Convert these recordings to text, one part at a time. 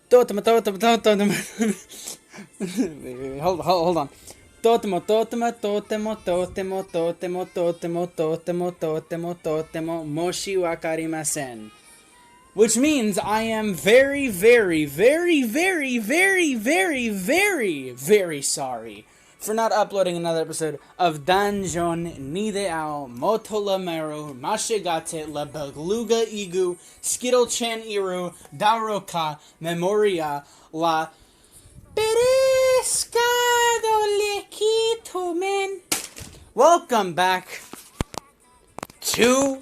Totemo, totemo, totemo. Hold on. Totemo, totemo, totemo, totemo, totemo, totemo, totemo, totemo, totemo, moshi wakarimasen. Which means I am very, very, very, very, very, very, very, very sorry for not uploading another episode of Danjon Nideao Motolameru Mashigate La Beluga Igu Skittle Chan Iru Daroka Memoria La Pescado Lequito Man. Welcome back to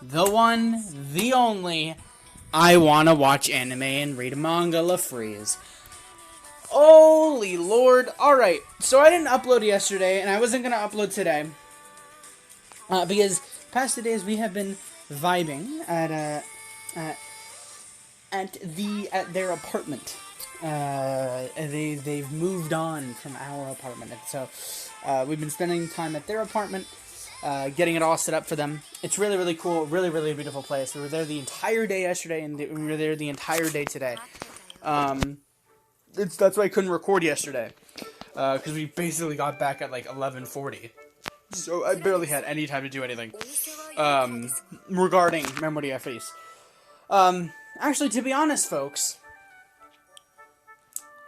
the one, the only I wanna watch anime and read manga La Freeze. Holy Lord. Alright, so I didn't upload yesterday, and I wasn't going to upload today. Because past 2 days we have been vibing at their apartment. They've moved on from our apartment. And so we've been spending time at their apartment, getting it all set up for them. It's really, really cool. Really, really beautiful place. We were there the entire day yesterday, and we were there the entire day today. That's why I couldn't record yesterday, because we basically got back at like 11:40, so I barely had any time to do anything, regarding Memoria Freese. Actually, to be honest, folks,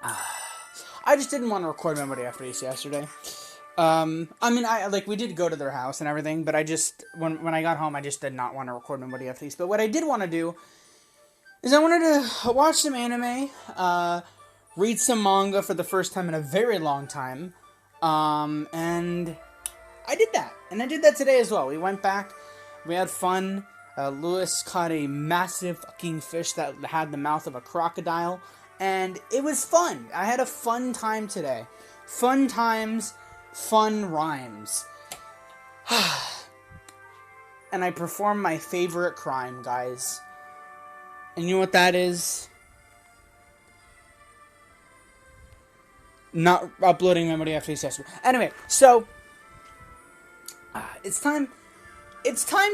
I just didn't want to record Memoria Freese yesterday. I mean, we did go to their house and everything, but I just, when I got home, I just did not want to record Memoria Freese. But what I did want to do is I wanted to watch some anime, read some manga for the first time in a very long time, and I did that. And I did that today as well. We went back, we had fun. Lewis caught a massive fucking fish that had the mouth of a crocodile, and it was fun. I had a fun time today. Fun times, fun rhymes. And I performed my favorite crime, guys. And you know what that is? Not uploading Memory after yesterday. Anyway, so it's time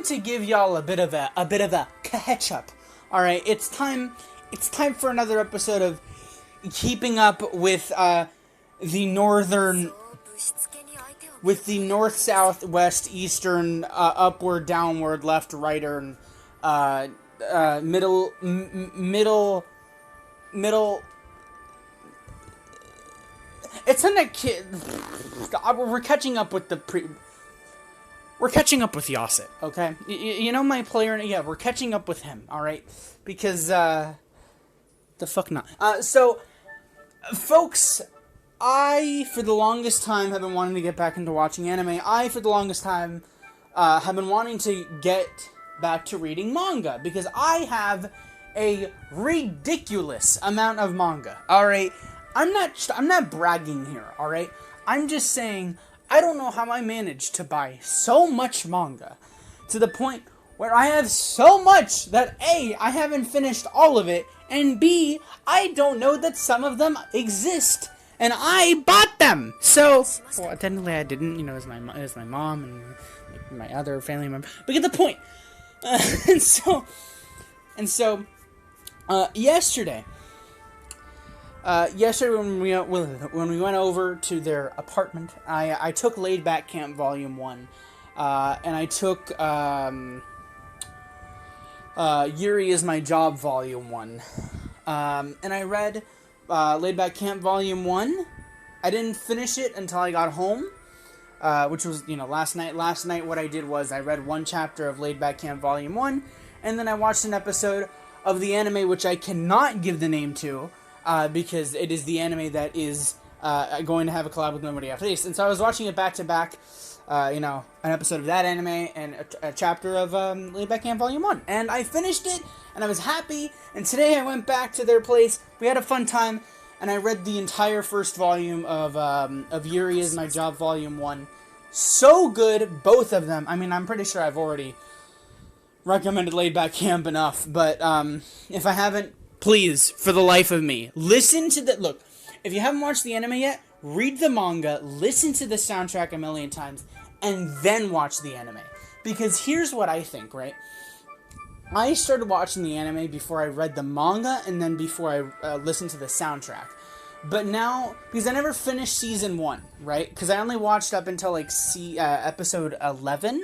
to give y'all a bit of a catch up. All right, it's time for another episode of keeping up with the north, south, west, eastern, upward, downward, left, right, and middle. It's in a kid. We're catching up with We're catching up with Yasit, okay? You know my player. Yeah, we're catching up with him. All right, because the fuck not. So, folks, I for the longest time have been wanting to get back into watching anime. I for the longest time have been wanting to get back to reading manga because I have a ridiculous amount of manga. All right. I'm not bragging here, alright? I'm just saying, I don't know how I managed to buy so much manga, to the point where I have so much that A, I haven't finished all of it, and B, I don't know that some of them exist, and I bought them! So, well, technically I didn't, as my mom and my other family member, but get the point! And so, yesterday when we went over to their apartment, I took Laid Back Camp Volume 1, and I took Yuri Is My Job Volume 1, and I read Laid Back Camp Volume 1. I didn't finish it until I got home, which was, last night. Last night what I did was I read one chapter of Laid Back Camp Volume 1, and then I watched an episode of the anime which I cannot give the name to, because it is the anime that is going to have a collab with Memory After This. And so I was watching it back to back, an episode of that anime and a chapter of Laid Back Camp Volume 1. And I finished it, and I was happy, and today I went back to their place, we had a fun time, and I read the entire first volume of Yuri Is My Job Volume 1. So good, both of them. I mean, I'm pretty sure I've already recommended Laid Back Camp enough, but if I haven't, please, for the life of me, listen to the... Look, if you haven't watched the anime yet, read the manga, listen to the soundtrack a million times, and then watch the anime. Because here's what I think, right? I started watching the anime before I read the manga, and then before I listened to the soundtrack. But now, because I never finished season 1, right? Because I only watched up until like episode 11,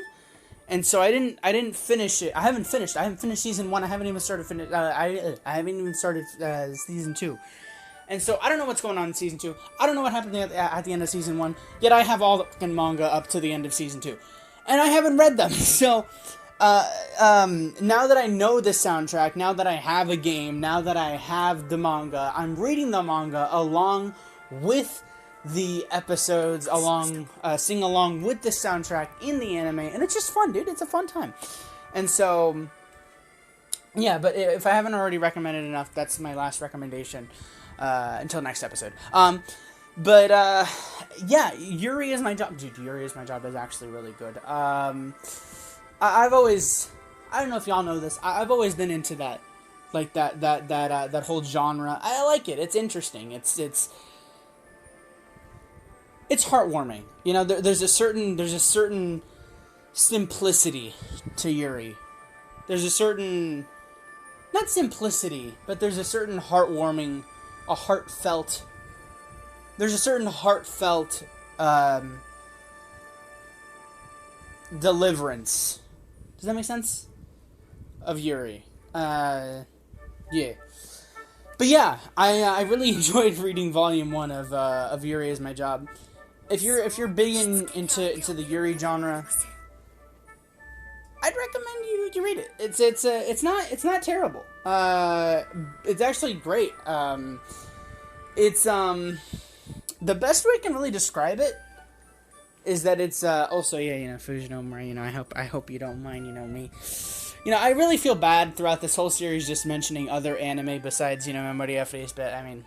and so I didn't finish it. I haven't finished season 1. I haven't even started I haven't even started season 2. And so I don't know what's going on in season 2. I don't know what happened at the end of season 1. Yet I have all the fucking manga up to the end of season 2, and I haven't read them. So now that I know the soundtrack, now that I have a game, now that I have the manga, I'm reading the manga along with the episodes, sing along with the soundtrack in the anime, and it's just fun, dude. It's a fun time. And so, yeah, but if I haven't already recommended enough, that's my last recommendation until next episode. Yeah, Yuri is My Job. Dude, Yuri is My Job is actually really good. I've always, I don't know if y'all know this, I've always been into that, like that whole genre. I like it. It's interesting. It's heartwarming. You know, there's a certain simplicity to Yuri. There's a certain, not simplicity, but there's a certain heartwarming, there's a certain heartfelt deliverance. Does that make sense? Of Yuri. Yeah. But yeah, I really enjoyed reading volume 1 of Yuri is My Job. If you're big into the Yuri genre, I'd recommend you read it. It's not terrible. It's actually great. It's the best way I can really describe it is that it's also, yeah, you know, Fujinoma, you know, I hope you don't mind, you know, me. You know, I really feel bad throughout this whole series just mentioning other anime besides, you know, Memoria Freese, but I mean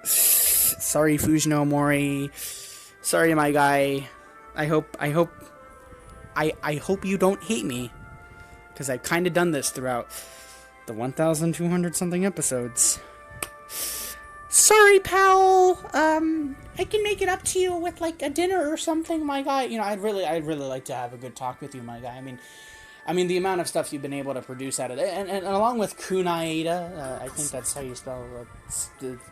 sorry, Fujinoma, sorry, my guy. I hope you don't hate me, because I've kind of done this throughout the 1,200 something episodes. Sorry, pal. I can make it up to you with like a dinner or something, my guy. You know, I'd really like to have a good talk with you, my guy. I mean, the amount of stuff you've been able to produce out of it, and along with Kunaida, I think that's how you spell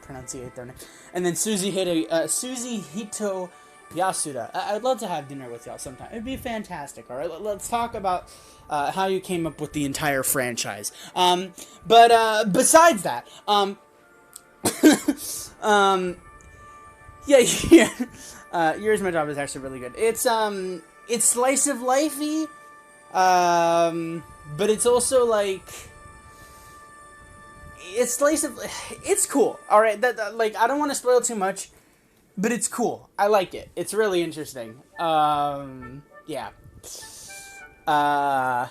pronunciate their name, and then Suzy Hito Yasuda. I'd love to have dinner with y'all sometime. It'd be fantastic. All right, let's talk about how you came up with the entire franchise. But besides that, yeah. Yours My Job is actually really good. It's slice of lifey, but it's also like it's cool. All right, that like I don't want to spoil too much. But it's cool. I like it. It's really interesting. Yeah. So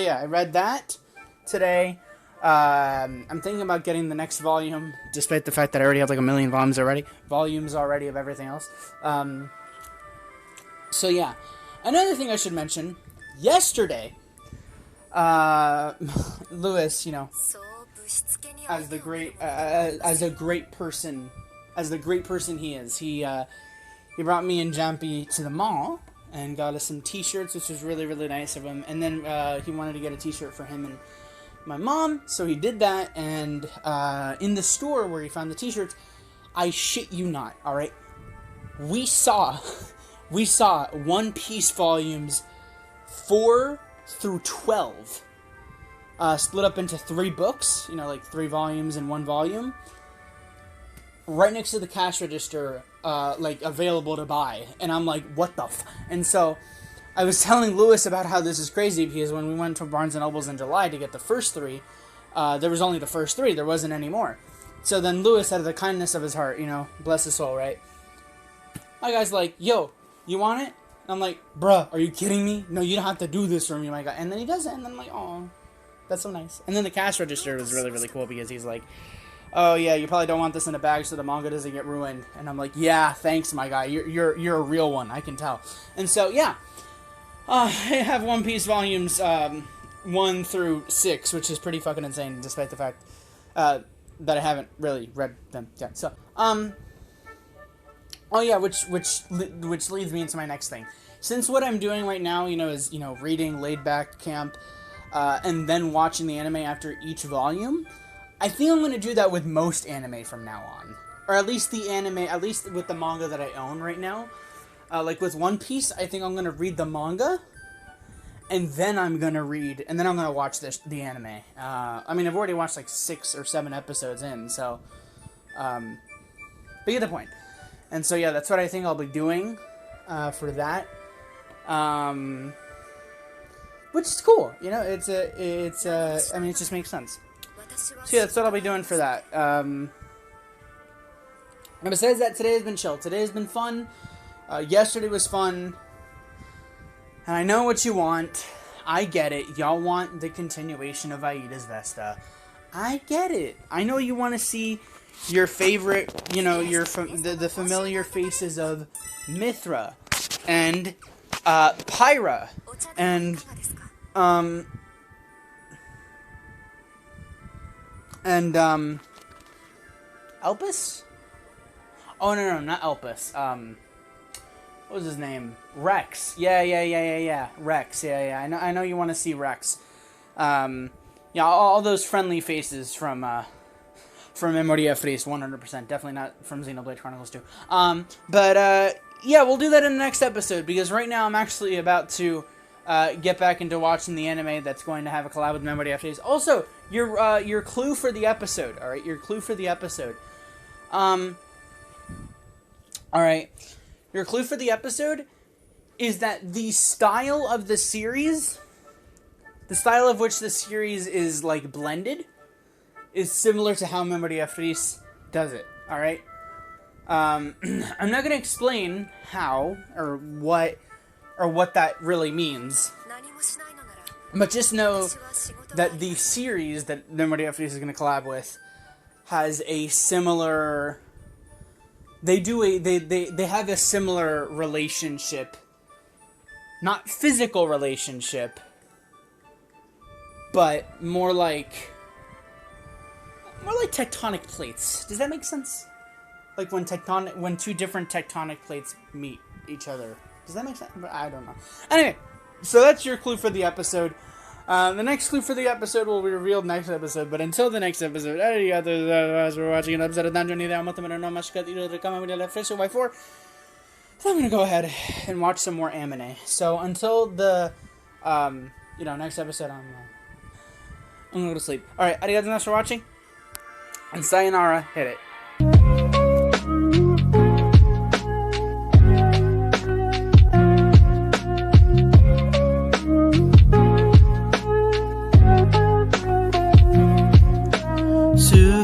yeah, I read that today. I'm thinking about getting the next volume, despite the fact that I already have like 1 million volumes already of everything else. So yeah. Another thing I should mention, yesterday, Lewis, you know, as the great person he is, he brought me and Jampy to the mall and got us some t-shirts, which was really, really nice of him. And then he wanted to get a t-shirt for him and my mom, so he did that. And in the store where he found the t-shirts, I shit you not, all right, we saw One Piece volumes 4 through 12 split up into 3 books, you know, like 3 volumes in 1 volume, right next to the cash register, like, available to buy. And I'm like, what the f... And so, I was telling Lewis about how this is crazy, because when we went to Barnes & Noble's in July to get the first 3, there was only the first 3, there wasn't any more. So then Lewis, out of the kindness of his heart, you know, bless his soul, right? My guy's like, yo, you want it? And I'm like, bruh, are you kidding me? No, you don't have to do this for me, my guy. And then he does it, and then I'm like, oh, that's so nice. And then the cash register was really, really cool, because he's like, oh yeah, you probably don't want this in a bag so the manga doesn't get ruined. And I'm like, yeah, thanks, my guy. You're a real one, I can tell. And so, yeah. I have One Piece volumes 1 through 6, which is pretty fucking insane, despite the fact that I haven't really read them yet. So, Oh yeah, which leads me into my next thing. Since what I'm doing right now, is reading laid back camp, and then watching the anime after each volume, I think I'm going to do that with most anime from now on, or at least with the manga that I own right now. Like with One Piece, I think I'm going to read the manga, and then I'm going to watch the anime. I mean, I've already watched like 6 or 7 episodes in, so, but you get the point. And so, yeah, that's what I think I'll be doing for that. Which is cool. It just makes sense. So, yeah, that's what I'll be doing for that. And besides that, today has been chill. Today has been fun. Yesterday was fun. And I know what you want. I get it. Y'all want the continuation of Aida's Vesta. I get it. I know you want to see your favorite, the familiar faces of Mithra and Pyra and Elpis? Oh no, not Elpis. What was his name? Rex. Yeah. Rex. Yeah. I know you want to see Rex. All those friendly faces from Memoria Freese 100%. Definitely not from Xenoblade Chronicles 2. Yeah, we'll do that in the next episode, because right now I'm actually about to get back into watching the anime that's going to have a collab with Memoria Freese. Also, your clue for the episode, alright? Your clue for the episode. Alright. Your clue for the episode is that the style of the series, the style of which the series is, like, blended, is similar to how Memoria Freese does it, alright? I'm not going to explain how or what that really means, but just know that the series that Memoria Freese is going to collab with has a similar... They have a similar relationship, not physical relationship, but more like tectonic plates. Does that make sense? Like when two different tectonic plates meet each other. Does that make sense? I don't know. Anyway, so that's your clue for the episode. The next clue for the episode will be revealed next episode, but until the next episode, as we're watching an episode of Dungeon Freese Y4, so I'm going to go ahead and watch some more anime. So until the, next episode, I'm going to go to sleep. Alright, arigatou gozaimasu for watching, and sayonara, hit it.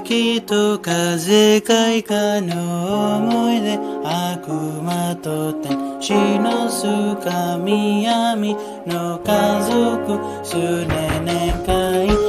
月と風開花の思い出悪魔と天使の巣神闇の家族数年間